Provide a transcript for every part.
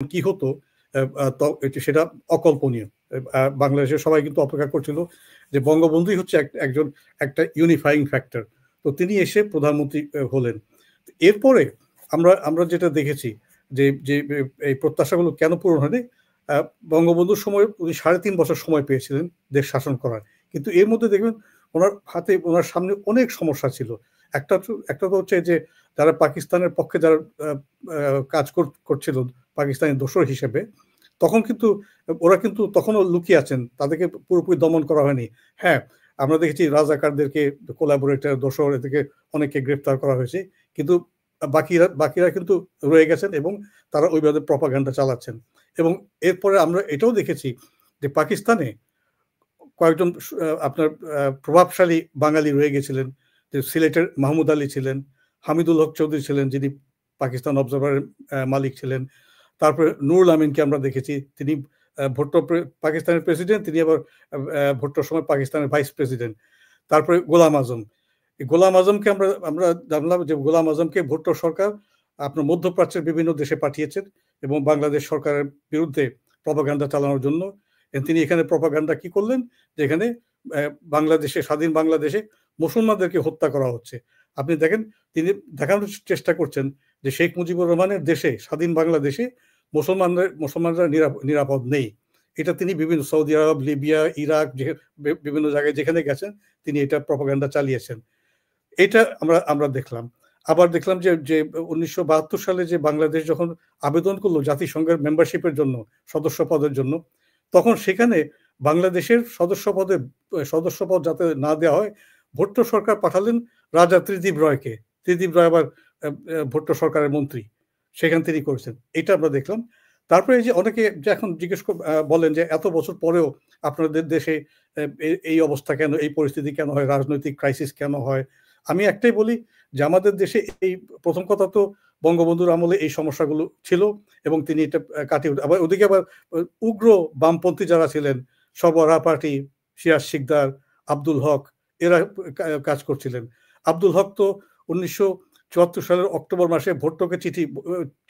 কি হতো সেটা অকল্পনীয়। বাংলাদেশের সবাই কিন্তু অপেক্ষা করছিল যে বঙ্গবন্ধুই হচ্ছে একটা ইউনিফাইং ফ্যাক্টর। তো তিনি এসে প্রধানমন্ত্রী হলেন। এরপরে আমরা যেটা দেখেছি যে যে এই প্রত্যাশাগুলো কেন পূরণ হয়নি, বঙ্গবন্ধুর সময় উনি ৩.৫ বছর সময় পেয়েছিলেন দেশ শাসন করার। কিন্তু এর মধ্যে দেখবেন ওনার সামনে অনেক সমস্যা ছিল। একটা তো হচ্ছে যে যারা পাকিস্তানের পক্ষে যারা কাজ করছিল পাকিস্তানি দোসর হিসেবে, তখন কিন্তু ওরা কিন্তু তখনও লুকিয়ে আছেন। তাদেরকে পুরোপুরি দমন করা হয়নি। হ্যাঁ, আমরা দেখেছি রাজাকারদেরকে, কোলাবোরেটর, দোসর এদেরকে অনেককে গ্রেফতার করা হয়েছে। কিন্তু বাকিরা কিন্তু রয়ে গেছেন এবং তারা ওইভাবে প্রপাগান্ডা চালাচ্ছেন। এবং এরপরে আমরা এটাও দেখেছি যে পাকিস্তানে কয়েকজন আপনার প্রভাবশালী বাঙালি রয়ে গেছিলেন। যে সিলেটের মাহমুদ আলী ছিলেন, হামিদুল হক চৌধুরী ছিলেন যিনি পাকিস্তান অবজারভারের মালিক ছিলেন। তারপরে নুরুল আমিনকে আমরা দেখেছি, তিনি ভুট্টো পাকিস্তানের প্রেসিডেন্ট, তিনি আবার ভুট্টোর সময় পাকিস্তানের ভাইস প্রেসিডেন্ট। তারপরে গোলাম আজম, গোলাম আজমকে আমরা জানলাম যে গোলাম আজমকে ভুট্টো সরকার আপনার মধ্যপ্রাচ্যের বিভিন্ন দেশে পাঠিয়েছেন এবং বাংলাদেশ সরকারের বিরুদ্ধে প্রপাগান্ডা চালানোর জন্য। তিনি এখানে প্রপাগান্ডা কি করলেন, যে এখানে বাংলাদেশে, স্বাধীন বাংলাদেশে মুসলমানদেরকে হত্যা করা হচ্ছে। আপনি দেখেন, তিনি দেখানোর চেষ্টা করছেন যে শেখ মুজিবুর রহমানের দেশে, স্বাধীন বাংলাদেশে মুসলমানরা নিরাপদ নেই। এটা তিনি বিভিন্ন সৌদি আরব, লিবিয়া, ইরাক, বিভিন্ন জায়গায় যেখানে গেছেন তিনি এটা প্রপাগান্ডা চালিয়েছেন। এটা আমরা দেখলাম। আবার দেখলাম যে ১৯৭২ সালে যে বাংলাদেশ যখন আবেদন করলো জাতিসংঘের মেম্বারশিপের জন্য, সদস্য পদের জন্য, তখন সেখানে বাংলাদেশের সদস্য পদ যাতে না দেওয়া হয়, ভুট্টো সরকার পাঠালেন রাজা ত্রিদিব রয়কে। ত্রিদিব রয় আবার ভুট্টো সরকারের মন্ত্রী, সেখান তিনি করেছেন। এটা আমরা দেখলাম। তারপরে এই যে অনেকে যে এখন বলেন যে এত বছর পরেও আপনাদের দেশে এই অবস্থা কেন, এই পরিস্থিতি কেন হয়, রাজনৈতিক ক্রাইসিস কেন হয়? আমি একটাই বলি যে আমাদের দেশে এই প্রথম কথা তো বঙ্গবন্ধুর আমলে এই সমস্যাগুলো ছিল এবং তিনি এটা কাটিয়ে আবার ওদিকে আবার উগ্র বামপন্থী যারা ছিলেন, সরবরাহ পার্টি, সিরাজ শিকদার, আব্দুল হক, এরা কাজ করছিলেন। আব্দুল হক তো ১৯৭৪ সালের অক্টোবর মাসে ভুট্টোকে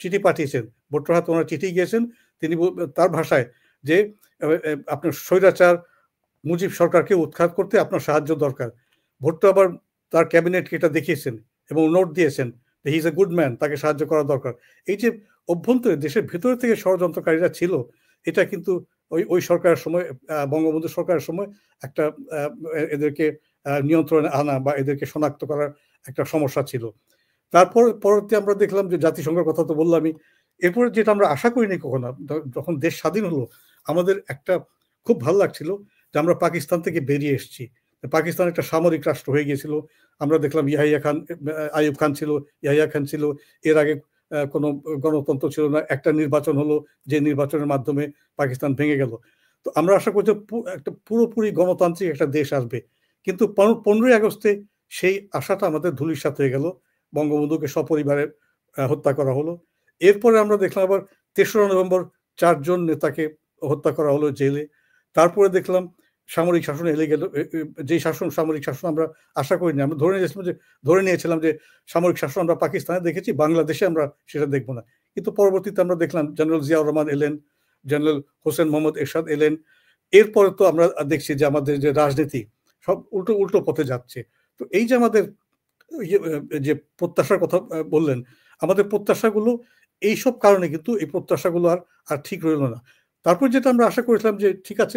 চিঠি পাঠিয়েছেন। ভুট্টোর হাতে ওনার চিঠি গিয়েছেন। তিনি তার ভাষায় যে আপনার স্বৈরাচার মুজিব সরকারকে উৎখাত করতে আপনার সাহায্য দরকার। ভুট্টো আবার তার ক্যাবিনেটকে এটা দেখিয়েছেন এবং নোট দিয়েছেন যে he is a good man, তাকে সাহায্য করা দরকার। এই যে অভ্যন্তরে দেশের ভেতরে থেকে ষড়যন্ত্রকারীরা ছিল, এটা কিন্তু ওই সরকারের সময়, বঙ্গবন্ধু সরকারের সময় একটা এদেরকে নিয়ন্ত্রণে আনা বা এদেরকে শনাক্ত করার একটা সমস্যা ছিল। পরবর্তী আমরা দেখলাম যে জাতিসংঘের কথা তো বললামই। এরপরে যেটা আমরা আশা করিনি কখনো, যখন দেশ স্বাধীন হলো, আমাদের একটা খুব ভালো লাগছিল যে আমরা পাকিস্তান থেকে বেরিয়ে এসেছি। পাকিস্তান একটা সামরিক রাষ্ট্র হয়ে গিয়েছিল। আমরা দেখলাম আইয়ুব খান ছিল, ইয়াহিয়া খান ছিল। এর আগে কোনো গণতন্ত্র ছিল না। একটা নির্বাচন হলো, যে নির্বাচনের মাধ্যমে পাকিস্তান ভেঙে গেল। তো আমরা আশা করছি একটা পুরোপুরি গণতান্ত্রিক একটা দেশ আসবে। কিন্তু ১৫ই আগস্টে সেই আশাটা আমাদের ধূলিসাৎ হয়ে গেল। বঙ্গবন্ধুকে সপরিবারে হত্যা করা হলো। এরপরে আমরা দেখলাম আবার ৩রা নভেম্বর ৪ জন নেতাকে হত্যা করা হলো জেলে। তারপরে দেখলাম সামরিক শাসন এলে গেল। যেই সামরিক শাসন আমরা আশা করিনি। আমরা ধরে নিয়েছিলাম যে সামরিক শাসন আমরা পাকিস্তানে দেখেছি, বাংলাদেশে আমরা সেটা দেখব না। কিন্তু পরবর্তীতে আমরা দেখলাম জেনারেল জিয়াউর রহমান এলেন, জেনারেল হোসেন মোহাম্মদ এরশাদ এলেন। এরপরে তো আমরা দেখছি যে আমাদের যে রাজনীতি সব উল্টো পথে যাচ্ছে। তো এই যে আমাদের যে প্রত্যাশার কথা বললেন, আমাদের প্রত্যাশাগুলো এইসব কারণে কিন্তু এই প্রত্যাশাগুলো আর ঠিক রইল না। তারপর যেটা আমরা আশা করেছিলাম যে ঠিক আছে,